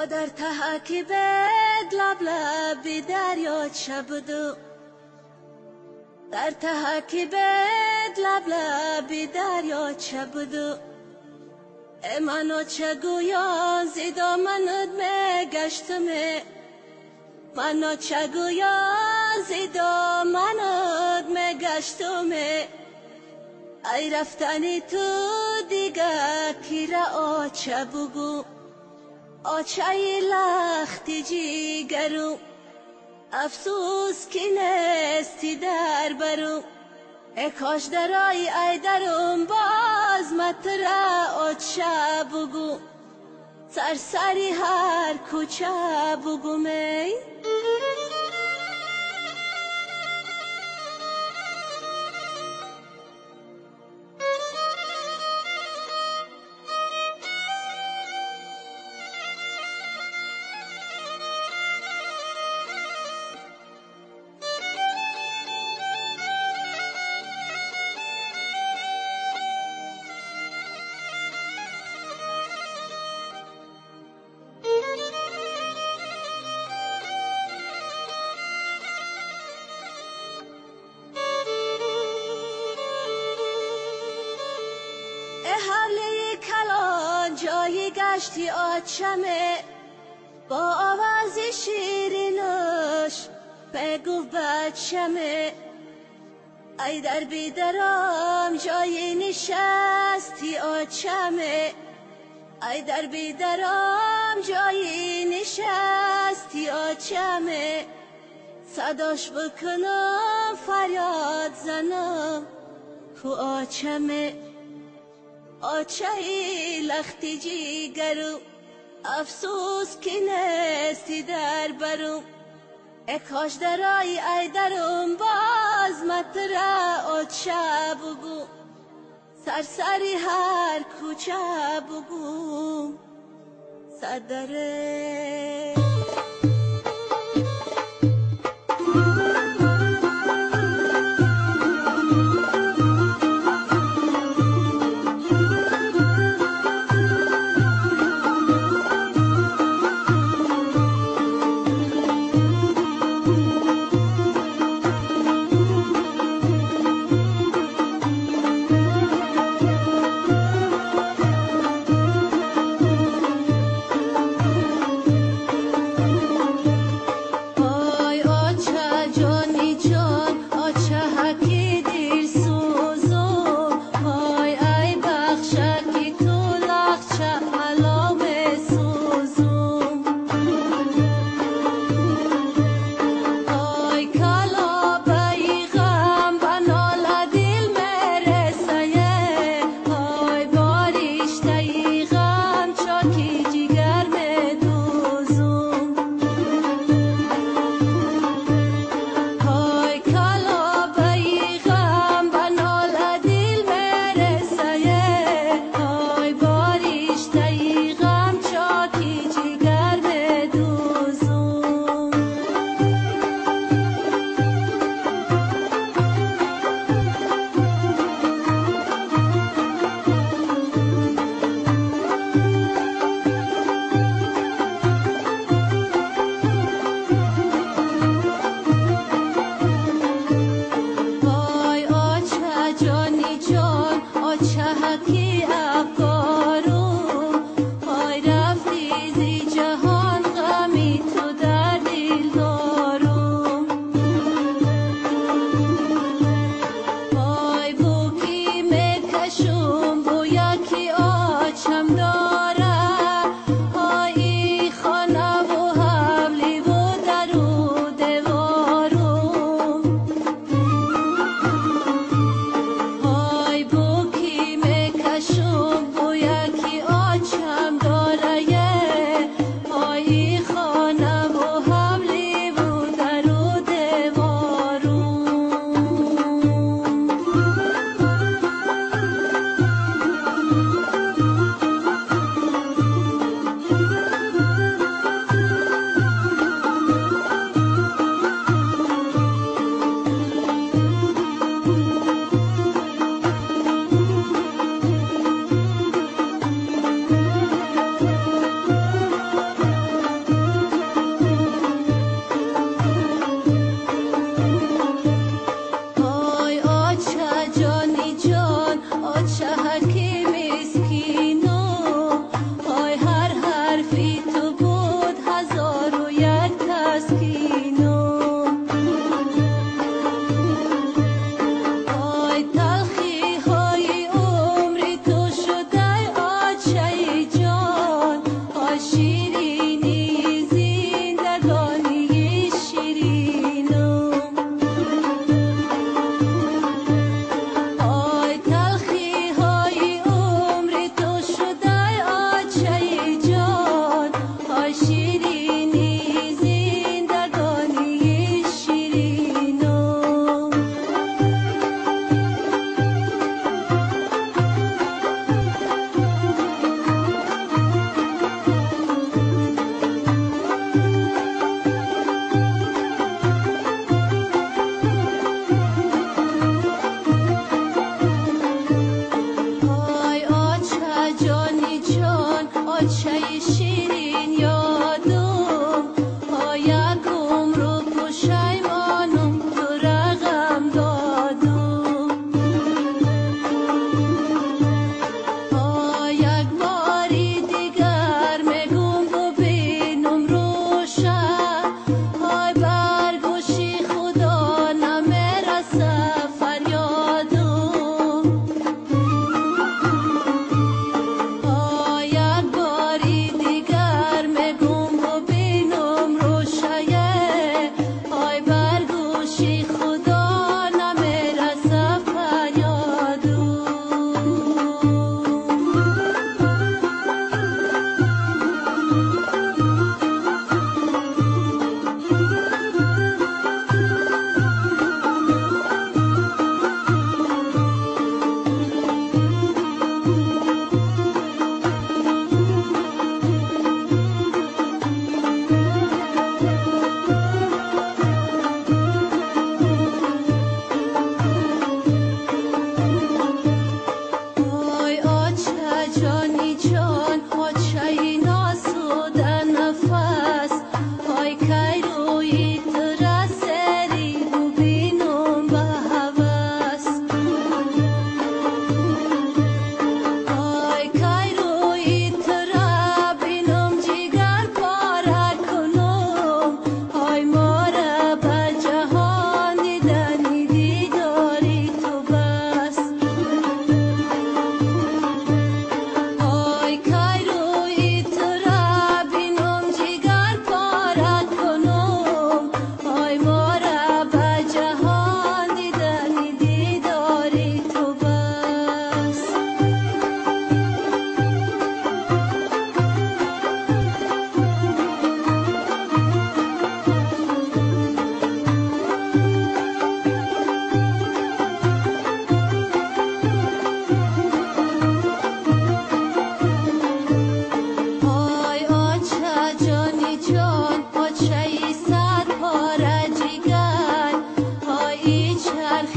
در تحکی بد لب لبی دریا چه بودو در تحکی بد لب لبی دریا چه بودو منو چه گویا زیدا منود مگشتمه منو چه گویا زیدا منود مگشتمه ای رفتنی تو دیگه کی را آچه بگو آچه لختی جیگرو افسوس کی نستی در برو ای کاش درای ای درم باز متره آچه بگو سرسری هر کوچه بگو می حوله کلان جایی گشتی آچمه با آوازی شیرینش بگو بچمه ای در بیدرم جایی نشستی آچمه ای در بیدرم جایی نشستی آچمه صداش بکنم فریاد زنم کو آچمه آچه لختی جیگرو افسوس کی نستی در برو ای کاش درای ای درم باز متره آچه بگو سرسری هر کوچه بگو صدره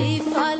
فاطمه